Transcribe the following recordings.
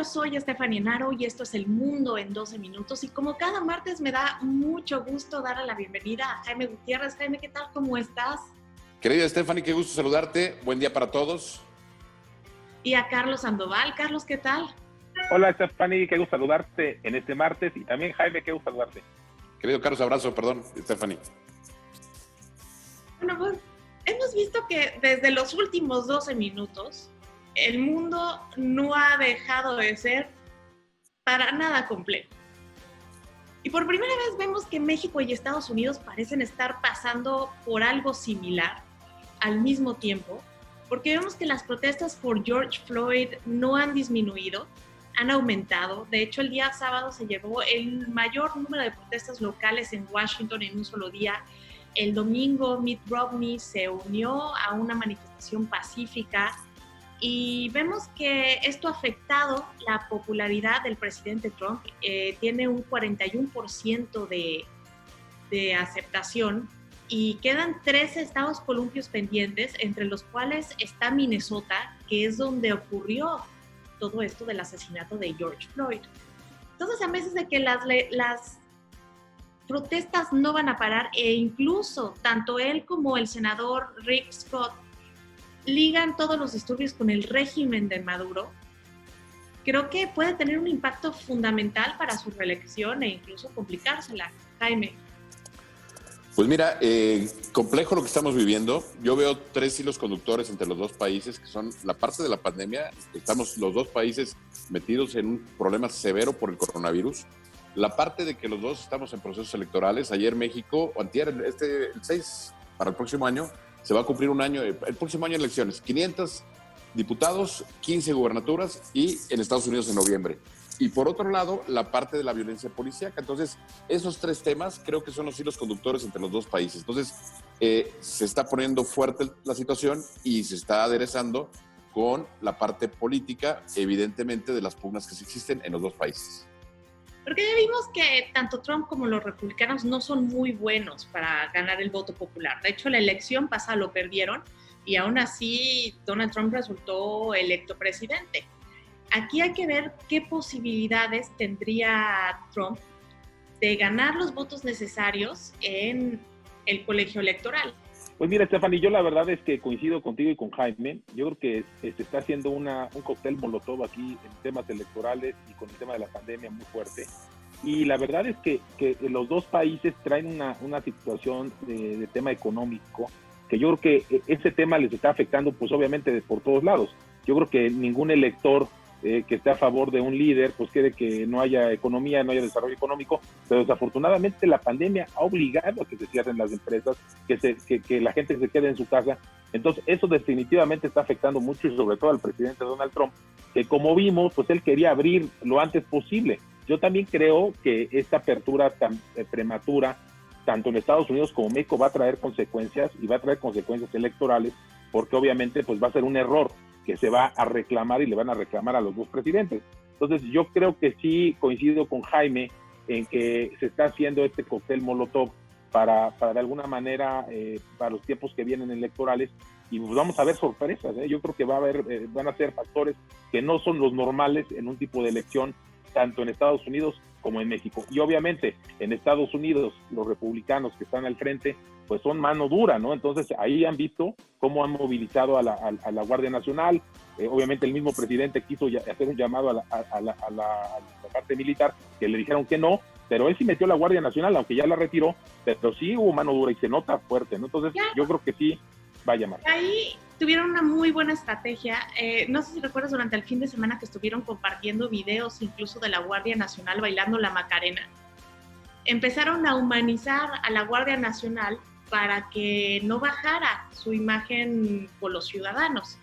soy Stephanie Enaro y esto es El Mundo en 12 Minutos. Y como cada martes me da mucho gusto darle la bienvenida a Jaime Gutiérrez. Jaime, ¿qué tal? ¿Cómo estás? Querida Stephanie, qué gusto saludarte. Buen día para todos. Y a Carlos Sandoval. Carlos, ¿qué tal? Hola Stephanie, qué gusto saludarte en este martes. Y también Jaime, qué gusto saludarte. Querido Carlos, abrazo, perdón, Stephanie. Bueno, pues hemos visto que desde los últimos 12 minutos el mundo no ha dejado de ser para nada complejo. Y por primera vez vemos que México y Estados Unidos parecen estar pasando por algo similar al mismo tiempo, porque vemos que las protestas por George Floyd no han disminuido, han aumentado. De hecho, el día sábado se llevó el mayor número de protestas locales en Washington en un solo día. El domingo, Mitt Romney se unió a una manifestación pacífica y vemos que esto ha afectado la popularidad del presidente Trump. Tiene un 41% de aceptación y quedan 13 estados columpios pendientes, entre los cuales está Minnesota, que es donde ocurrió todo esto del asesinato de George Floyd. Entonces, a veces de que las protestas no van a parar, e incluso tanto él como el senador Rick Scott ligan todos los disturbios con el régimen de Maduro, creo que puede tener un impacto fundamental para su reelección e incluso complicársela. Jaime. Pues mira, complejo lo que estamos viviendo. Yo veo tres hilos conductores entre los dos países, que son la parte de la pandemia. Estamos los dos países metidos en un problema severo por el coronavirus. La parte de que los dos estamos en procesos electorales. Ayer México, o antier, el 6 para el próximo año, se va a cumplir un año, el próximo año elecciones. 500 diputados, 15 gubernaturas y en Estados Unidos en noviembre. Y por otro lado, la parte de la violencia policíaca. Entonces, esos tres temas creo que son los hilos conductores entre los dos países. Entonces, se está poniendo fuerte la situación y se está aderezando con la parte política, evidentemente, de las pugnas que existen en los dos países. Porque ya vimos que tanto Trump como los republicanos no son muy buenos para ganar el voto popular. De hecho, la elección pasada lo perdieron y aún así Donald Trump resultó electo presidente. Aquí hay que ver qué posibilidades tendría Trump de ganar los votos necesarios en el colegio electoral. Pues mira, Stephanie, yo la verdad es que coincido contigo y con Jaime. Yo creo que se está haciendo un cóctel molotov aquí en temas electorales y con el tema de la pandemia muy fuerte. Y la verdad es que los dos países traen una situación de tema económico que yo creo que ese tema les está afectando, pues obviamente por todos lados. Yo creo que ningún elector que esté a favor de un líder, pues quiere que no haya economía, no haya desarrollo económico, pero desafortunadamente la pandemia ha obligado a que se cierren las empresas, que la gente se quede en su casa. Entonces eso definitivamente está afectando mucho y sobre todo al presidente Donald Trump, que como vimos, pues él quería abrir lo antes posible. Yo también creo que esta apertura tan prematura, tanto en Estados Unidos como México, va a traer consecuencias y va a traer consecuencias electorales, porque obviamente pues va a ser un error que se va a reclamar y le van a reclamar a los dos presidentes. Entonces yo creo que sí coincido con Jaime en que se está haciendo este cóctel molotov para de alguna manera, para los tiempos que vienen electorales, y pues vamos a ver sorpresas. Yo creo que van a ser factores que no son los normales en un tipo de elección, tanto en Estados Unidos como en México. Y obviamente en Estados Unidos los republicanos que están al frente pues son mano dura, ¿no? Entonces ahí han visto cómo han movilizado a la Guardia Nacional. Obviamente el mismo presidente quiso hacer un llamado a la parte militar, que le dijeron que no, pero él sí metió la Guardia Nacional, aunque ya la retiró, pero sí hubo mano dura y se nota fuerte, ¿no? Entonces yo creo que sí va a llamar. Ahí tuvieron una muy buena estrategia. No sé si recuerdas durante el fin de semana que estuvieron compartiendo videos incluso de la Guardia Nacional bailando la Macarena. Empezaron a humanizar a la Guardia Nacional para que no bajara su imagen con los ciudadanos.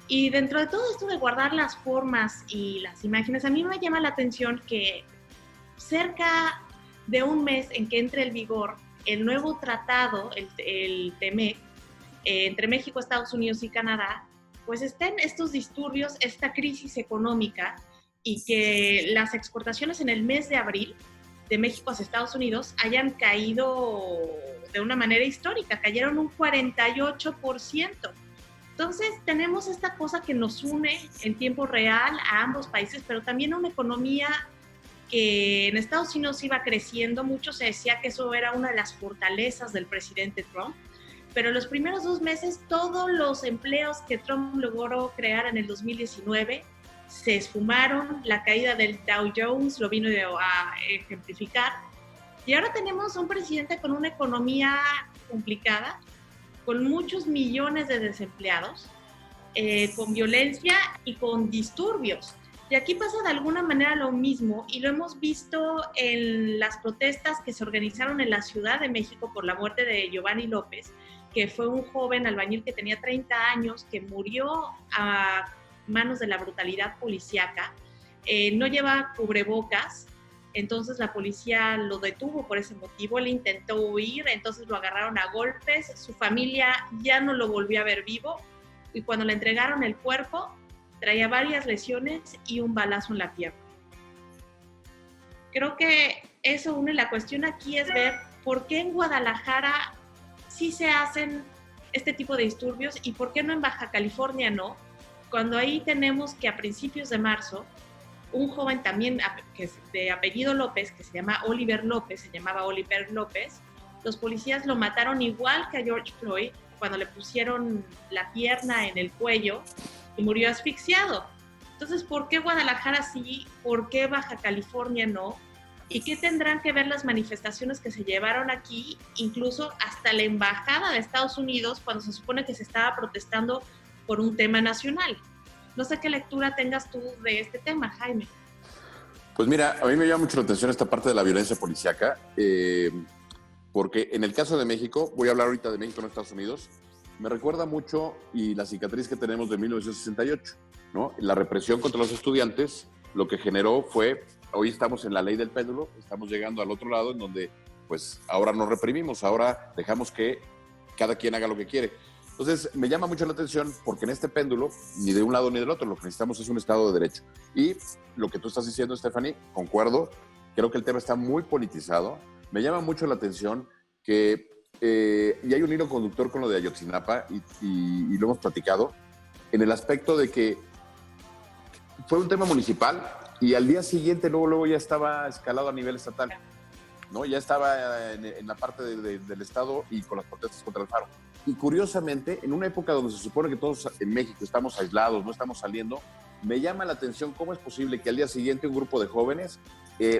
Y dentro de todo esto de guardar las formas y las imágenes, a mí me llama la atención que cerca de un mes en que entre en vigor el nuevo tratado, el TEMEC, entre México, Estados Unidos y Canadá, pues estén estos disturbios, esta crisis económica, y que las exportaciones en el mes de abril de México hacia Estados Unidos hayan caído de una manera histórica, cayeron un 48%. Entonces tenemos esta cosa que nos une en tiempo real a ambos países, pero también una economía que en Estados Unidos iba creciendo. Mucho se decía que eso era una de las fortalezas del presidente Trump, pero los primeros 2 meses todos los empleos que Trump logró crear en el 2019 se esfumaron. La caída del Dow Jones lo vino a ejemplificar. Y ahora tenemos un presidente con una economía complicada, con muchos millones de desempleados, con violencia y con disturbios. Y aquí pasa de alguna manera lo mismo, y lo hemos visto en las protestas que se organizaron en la Ciudad de México por la muerte de Giovanni López, que fue un joven albañil que tenía 30 años, que murió a manos de la brutalidad policíaca. No lleva cubrebocas, entonces la policía lo detuvo por ese motivo. Él intentó huir, entonces lo agarraron a golpes. Su familia ya no lo volvió a ver vivo, y cuando le entregaron el cuerpo, traía varias lesiones y un balazo en la pierna. Creo que eso une. La cuestión aquí es ver por qué en Guadalajara sí se hacen este tipo de disturbios y por qué no en Baja California no, cuando ahí tenemos que a principios de marzo un joven también que es de apellido López, que se llamaba Oliver López, los policías lo mataron igual que a George Floyd cuando le pusieron la pierna en el cuello y murió asfixiado. Entonces, ¿por qué Guadalajara sí? ¿Por qué Baja California no? ¿Y qué tendrán que ver las manifestaciones que se llevaron aquí, incluso hasta la embajada de Estados Unidos, cuando se supone que se estaba protestando por un tema nacional? No sé qué lectura tengas tú de este tema, Jaime. Pues mira, a mí me llama mucho la atención esta parte de la violencia policíaca, porque en el caso de México, voy a hablar ahorita de México en Estados Unidos, me recuerda mucho y la cicatriz que tenemos de 1968, ¿no? La represión contra los estudiantes, lo que generó fue, hoy estamos en la ley del péndulo, estamos llegando al otro lado en donde, pues, ahora nos reprimimos, ahora dejamos que cada quien haga lo que quiere. Entonces, me llama mucho la atención porque en este péndulo, ni de un lado ni del otro, lo que necesitamos es un Estado de Derecho. Y lo que tú estás diciendo, Stephanie, concuerdo, creo que el tema está muy politizado. Me llama mucho la atención que, y hay un hilo conductor con lo de Ayotzinapa, y lo hemos platicado, en el aspecto de que fue un tema municipal y al día siguiente, luego ya estaba escalado a nivel estatal, ¿no? Ya estaba en la parte del Estado y con las protestas contra el Faro. Y curiosamente, en una época donde se supone que todos en México estamos aislados, no estamos saliendo, me llama la atención cómo es posible que al día siguiente un grupo de jóvenes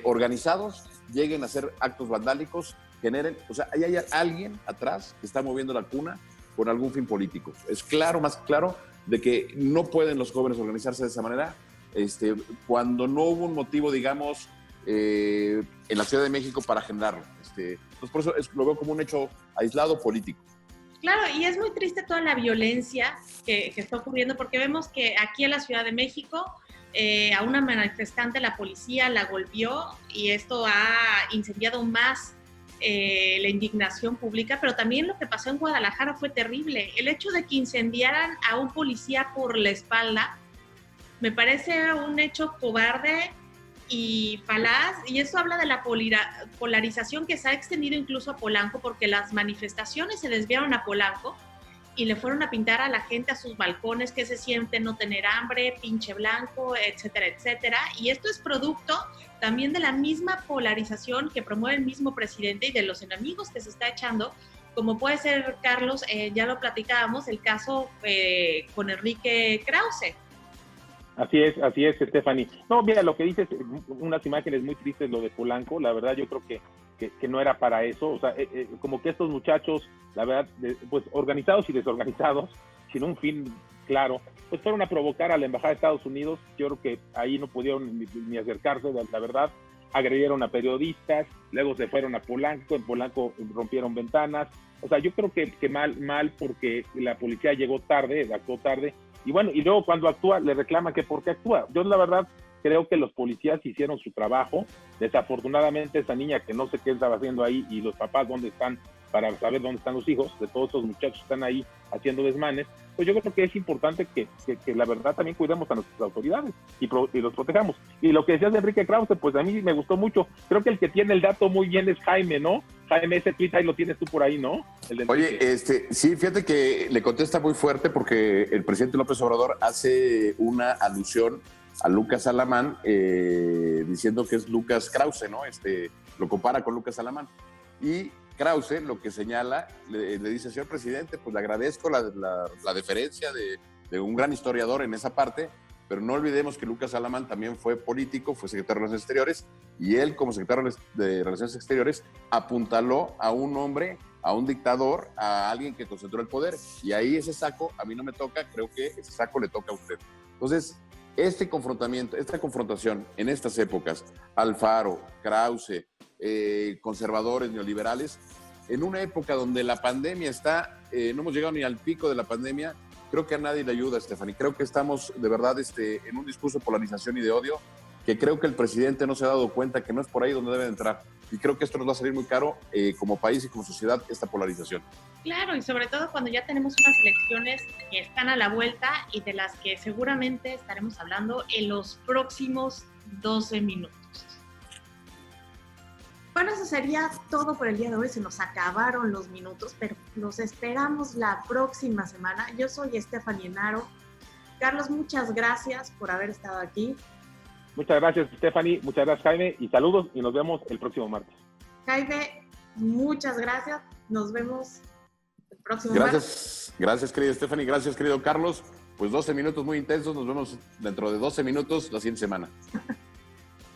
organizados lleguen a hacer actos vandálicos, generen, o sea, hay alguien atrás que está moviendo la cuna con algún fin político. Es claro, más claro, de que no pueden los jóvenes organizarse de esa manera, cuando no hubo un motivo, digamos, en la Ciudad de México para generarlo. Entonces, por eso lo veo como un hecho aislado político. Claro, y es muy triste toda la violencia que está ocurriendo, porque vemos que aquí en la Ciudad de México a una manifestante la policía la golpeó, y esto ha incendiado más la indignación pública, pero también lo que pasó en Guadalajara fue terrible. El hecho de que incendiaran a un policía por la espalda me parece un hecho cobarde y falaz, y eso habla de la polarización que se ha extendido incluso a Polanco, porque las manifestaciones se desviaron a Polanco y le fueron a pintar a la gente a sus balcones que se siente no tener hambre, pinche blanco, etcétera, etcétera. Y esto es producto también de la misma polarización que promueve el mismo presidente y de los enemigos que se está echando, como puede ser, Carlos, ya lo platicábamos, el caso con Enrique Krause. Así es, Stephanie. No, mira, lo que dices, unas imágenes muy tristes, lo de Polanco, la verdad yo creo que no era para eso, o sea, como que estos muchachos, la verdad, pues organizados y desorganizados, sin un fin claro, pues fueron a provocar a la Embajada de Estados Unidos. Yo creo que ahí no pudieron ni acercarse, la verdad, agredieron a periodistas, luego se fueron a Polanco, en Polanco rompieron ventanas, o sea, yo creo que mal porque la policía llegó tarde, actuó tarde. Y bueno, y luego cuando actúa, le reclama que por qué actúa. Yo la verdad creo que los policías hicieron su trabajo. Desafortunadamente esa niña que no sé qué estaba haciendo ahí, y los papás dónde están para saber dónde están los hijos de todos esos muchachos que están ahí haciendo desmanes, pues yo creo que es importante que la verdad también cuidemos a nuestras autoridades y los protejamos. Y lo que decías de Enrique Krause, pues a mí me gustó mucho. Creo que el que tiene el dato muy bien es Jaime, ¿no? Jaime, ese tweet ahí lo tienes tú por ahí, ¿no? Oye, sí, fíjate que le contesta muy fuerte porque el presidente López Obrador hace una alusión a Lucas Alamán, diciendo que es Lucas Krause, ¿no? Lo compara con Lucas Alamán. Y Krause lo que señala, le dice, señor presidente, pues le agradezco la deferencia de un gran historiador en esa parte, pero no olvidemos que Lucas Alamán también fue político, fue secretario de Relaciones Exteriores, y él, como secretario de Relaciones Exteriores, apuntaló a un hombre, a un dictador, a alguien que concentró el poder. Y ahí ese saco a mí no me toca, creo que ese saco le toca a usted. Entonces, esta confrontación en estas épocas, Alfaro, Krause, conservadores, neoliberales, en una época donde la pandemia no hemos llegado ni al pico de la pandemia, creo que a nadie le ayuda, Stephanie. Creo que estamos de verdad en un discurso de polarización y de odio, que creo que el presidente no se ha dado cuenta que no es por ahí donde debe entrar. Y creo que esto nos va a salir muy caro como país y como sociedad, esta polarización. Claro, y sobre todo cuando ya tenemos unas elecciones que están a la vuelta y de las que seguramente estaremos hablando en los próximos 12 minutos. Bueno, eso sería todo por el día de hoy. Se nos acabaron los minutos, pero los esperamos la próxima semana. Yo soy Stephanie Enaro. Carlos, muchas gracias por haber estado aquí. Muchas gracias, Stephanie. Muchas gracias, Jaime. Y saludos y nos vemos el próximo martes. Jaime, muchas gracias. Nos vemos el próximo martes. Gracias, querida Stephanie. Gracias, querido Carlos. Pues 12 minutos muy intensos. Nos vemos dentro de 12 minutos la siguiente semana.